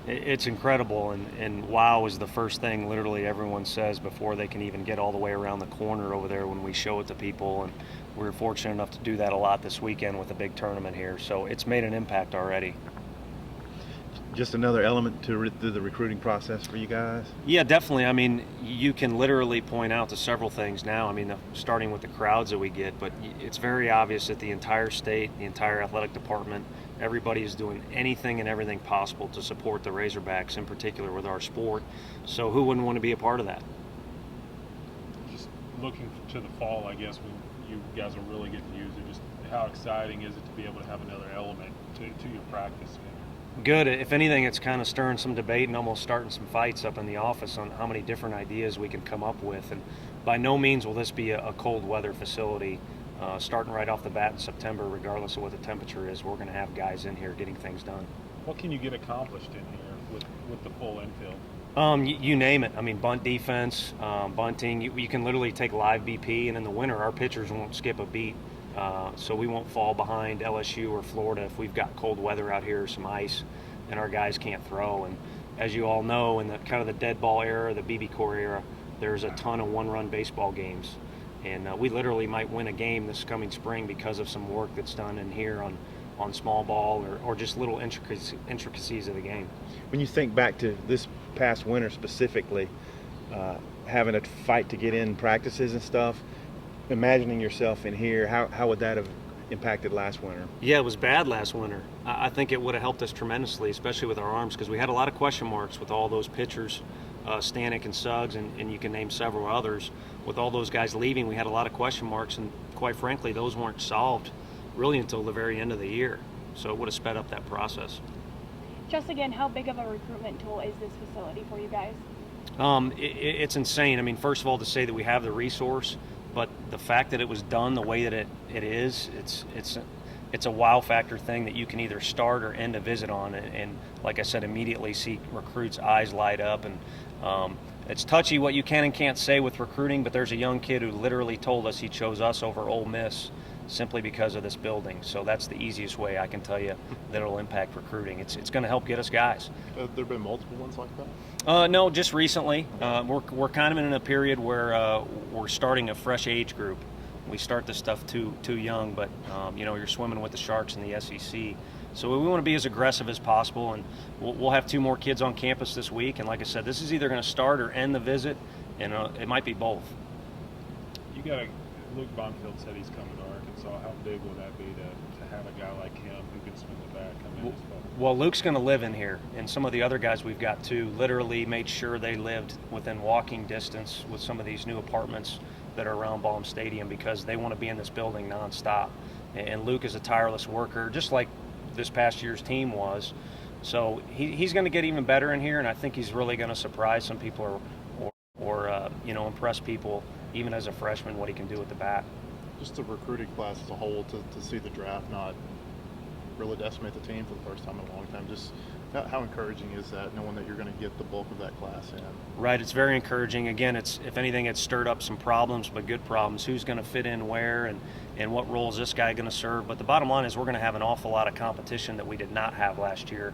It's incredible, and wow is the first thing literally everyone says before they can even get all the way around the corner over there when we show it to people. And we were fortunate enough to do that a lot this weekend with a big tournament here. So it's made an impact already. Just another element to the recruiting process for you guys. Yeah, definitely. I mean, you can literally point out to several things now. I mean, starting with the crowds that we get, but it's very obvious that the entire state, the entire athletic department, everybody is doing anything and everything possible to support the Razorbacks, in particular with our sport. So who wouldn't want to be a part of that? Just looking to the fall, I guess, when you guys will really get to use it, just how exciting is it to be able to have another element to your practice? Good. If anything, it's kind of stirring some debate and almost starting some fights up in the office on how many different ideas we can come up with. And by no means will this be a cold weather facility. Starting right off the bat in September, regardless of what the temperature is, we're going to have guys in here getting things done. What can you get accomplished in here with the full infield? You name it. I mean, bunt defense, bunting. You can literally take live BP, and in the winter, our pitchers won't skip a beat. So we won't fall behind LSU or Florida if we've got cold weather out here or some ice and our guys can't throw. And as you all know, in the kind of the dead ball era, the BB core era, there's a ton of one-run baseball games. And we literally might win a game this coming spring because of some work that's done in here on small ball or just little intricacies of the game. When you think back to this past winter specifically, having a fight to get in practices and stuff, imagining yourself in here, how would that have impacted last winter? Yeah, it was bad last winter. I think it would have helped us tremendously, especially with our arms, because we had a lot of question marks with all those pitchers, Stanek and Suggs, and you can name several others. With all those guys leaving, we had a lot of question marks, and quite frankly, those weren't solved really until the very end of the year. So it would have sped up that process. Just again, how big of a recruitment tool is this facility for you guys? It's insane. I mean, first of all, to say that we have the resource, but the fact that it was done the way that it is, it's a wow factor thing that you can either start or end a visit on, and like I said, immediately see recruits' eyes light up. And it's touchy what you can and can't say with recruiting, but there's a young kid who literally told us he chose us over Ole Miss simply because of this building. So that's the easiest way I can tell you that it'll impact recruiting. It's going to help get us guys. Have there been multiple ones like that? No, just recently. We're kind of in a period where we're starting a fresh age group. We start this stuff too young, but you're swimming with the sharks in the SEC. So we want to be as aggressive as possible, and we'll have 2 more kids on campus this week. And like I said, this is either going to start or end the visit, and it might be both. Luke Bonfield said he's coming to Arkansas. How big will that be to have a guy like him who can swing the bat come in as well? Well, Luke's going to live in here, and some of the other guys we've got too literally made sure they lived within walking distance with some of these new apartments that are around Baum Stadium because they want to be in this building nonstop. And Luke is a tireless worker, just like this past year's team was. So he's going to get even better in here, and I think he's really going to surprise some people or impress people, even as a freshman, what he can do with the bat. Just the recruiting class as a whole, to see the draft not really decimate the team for the first time in a long time. Just how encouraging is that, knowing that you're going to get the bulk of that class in? Right, it's very encouraging. Again, if anything, it's stirred up some problems, but good problems. Who's going to fit in where, and what role is this guy going to serve? But the bottom line is we're going to have an awful lot of competition that we did not have last year.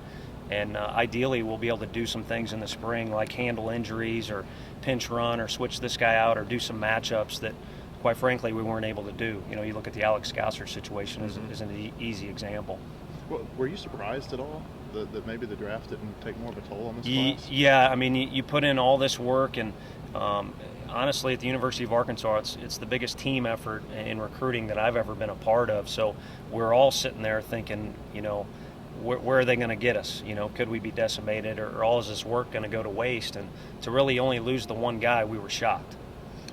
And ideally, we'll be able to do some things in the spring, like handle injuries or pinch run or switch this guy out or do some matchups that, quite frankly, we weren't able to do. You look at the Alex Gausser situation as an easy example. Well, were you surprised at all that maybe the draft didn't take more of a toll on this class? Yeah, I mean, you put in all this work, and honestly, at the University of Arkansas, it's the biggest team effort in recruiting that I've ever been a part of. So we're all sitting there thinking, where are they going to get us? Could we be decimated, or all is this work going to go to waste? And to really only lose the one guy, we were shocked.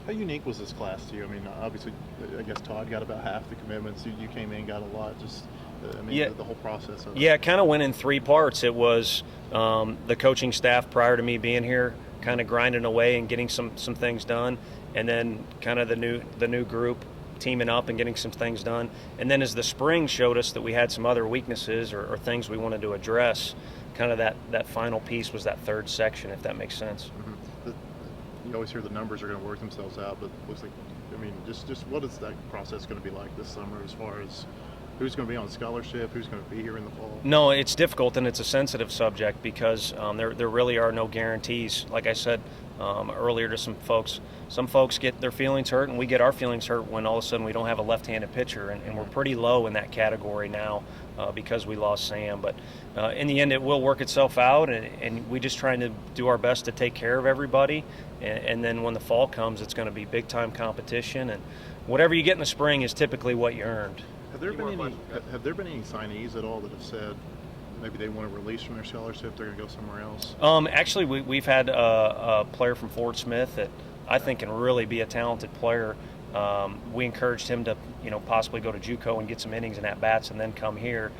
How unique was this class to you? I mean, obviously, I guess Todd got about half the commitments. You came in, got a lot. Just, the whole process of it. Yeah, it kind of went in 3 parts. It was the coaching staff prior to me being here, kind of grinding away and getting some things done, and then kind of the new group teaming up and getting some things done. And then as the spring showed us that we had some other weaknesses or things we wanted to address, kind of that final piece was that 3rd section, if that makes sense. Mm-hmm. You always hear the numbers are going to work themselves out, but it looks like, just what is that process going to be like this summer as far as who's going to be on scholarship, who's going to be here in the fall? No, it's difficult and it's a sensitive subject because there really are no guarantees. Like I said earlier to some folks get their feelings hurt and we get our feelings hurt when all of a sudden we don't have a left-handed pitcher, and we're pretty low in that category now because we lost Sam. But in the end, it will work itself out, and we just trying to do our best to take care of everybody. And then when the fall comes, it's going to be big-time competition, and whatever you get in the spring is typically what you earned. Have there been any signees at all that have said maybe they want to release from their scholarship, they're going to go somewhere else? Actually, we've had a player from Fort Smith that I think can really be a talented player. We encouraged him to, possibly go to JUCO and get some innings and at-bats and then come here.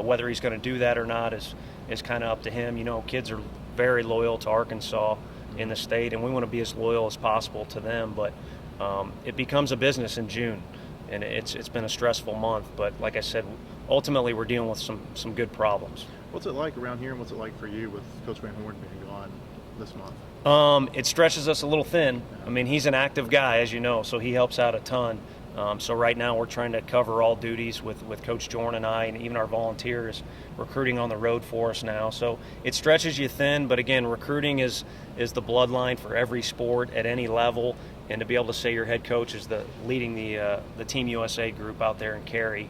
Whether he's going to do that or not is kind of up to him. Kids are very loyal to Arkansas in the state, and we want to be as loyal as possible to them. But it becomes a business in June, and it's been a stressful month. But like I said, ultimately we're dealing with some good problems. What's it like around here, and what's it like for you with Coach Van Horn being gone this month? It stretches us a little thin. I mean, he's an active guy, as you know, so he helps out a ton. So right now we're trying to cover all duties with Coach Jorn and I, and even our volunteers recruiting on the road for us now. So it stretches you thin, but again, recruiting is the bloodline for every sport at any level, and to be able to say your head coach is leading the Team USA group out there in Cary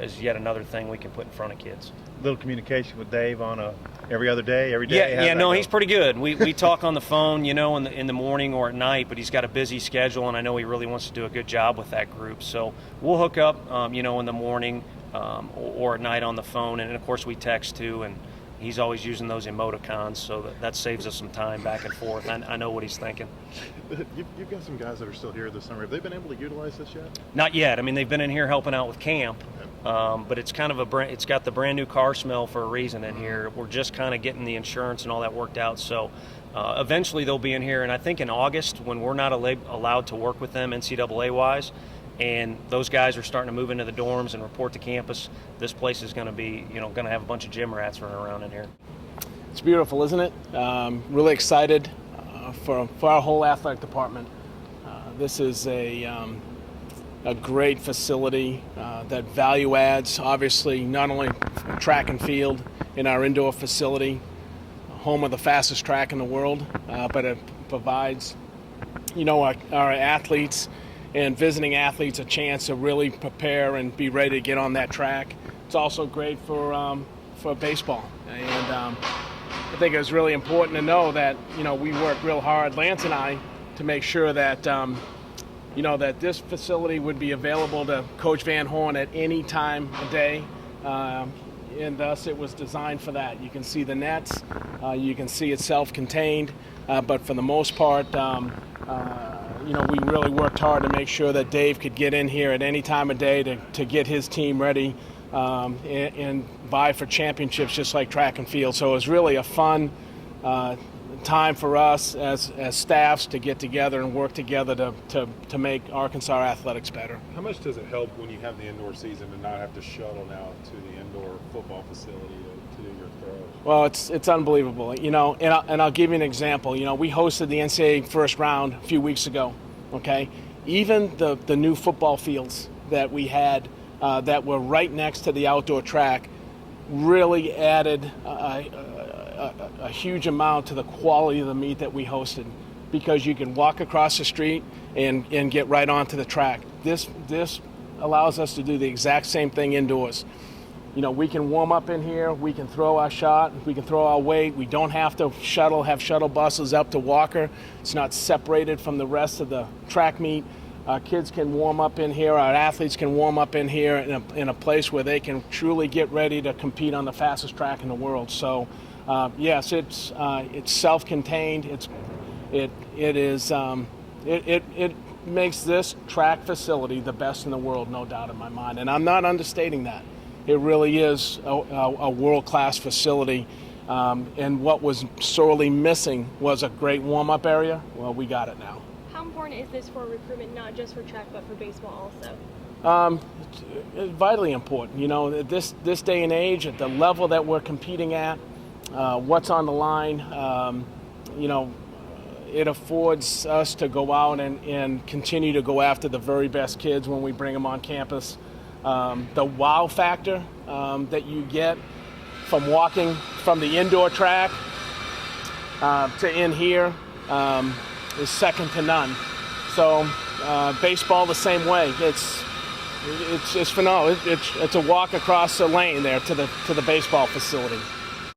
is yet another thing we can put in front of kids. Little communication with Dave on every other day, every day. Yeah, no, he's pretty good. We talk on the phone, in the morning or at night, but he's got a busy schedule, and I know he really wants to do a good job with that group. So we'll hook up, in the morning or at night on the phone, and of course we text too, and he's always using those emoticons, so that saves us some time back and forth. I know what he's thinking. You've got some guys that are still here this summer. Have they been able to utilize this yet? Not yet. I mean, they've been in here helping out with camp. But it's kind of it's got the brand new car smell for a reason in here. We're just kind of getting the insurance and all that worked out. So eventually they'll be in here, and I think in August, when we're not allowed to work with them NCAA-wise, and those guys are starting to move into the dorms and report to campus, this place is going to be, going to have a bunch of gym rats running around in here. It's beautiful, isn't it? Really excited for our whole athletic department. This is a great facility that value adds, obviously, not only track and field in our indoor facility, home of the fastest track in the world, but it provides, our athletes and visiting athletes a chance to really prepare and be ready to get on that track. It's also great for baseball. And I think it was really important to know that, we worked real hard, Lance and I, to make sure that that this facility would be available to Coach Van Horn at any time of day, and thus it was designed for that. You can see the nets, you can see it's self-contained, but for the most part, we really worked hard to make sure that Dave could get in here at any time of day to get his team ready and vie for championships just like track and field. So it was really a fun time for us as staffs to get together and work together to make Arkansas athletics better. How much does it help when you have the indoor season to not have to shuttle now to the indoor football facility to do your throws? Well, it's unbelievable, and I'll give you an example. We hosted the NCAA first round a few weeks ago, okay? Even the new football fields that we had that were right next to the outdoor track really added a huge amount to the quality of the meet that we hosted, because you can walk across the street and get right onto the track. This allows us to do the exact same thing indoors. We can warm up in here, we can throw our shot, we can throw our weight. We don't have to have shuttle buses up to Walker. It's not separated from the rest of the track meet. Our kids can warm up in here, our athletes can warm up in here in a place where they can truly get ready to compete on the fastest track in the world. So yes, it's self-contained. It makes this track facility the best in the world, no doubt in my mind. And I'm not understating that. It really is a world-class facility. And what was sorely missing was a great warm-up area. Well, we got it now. How important is this for recruitment, not just for track, but for baseball also? It's vitally important. This day and age, at the level that we're competing at, what's on the line, it affords us to go out and continue to go after the very best kids when we bring them on campus. The wow factor that you get from walking from the indoor track to in here is second to none. So baseball the same way. It's phenomenal. It's a walk across the lane there to the baseball facility.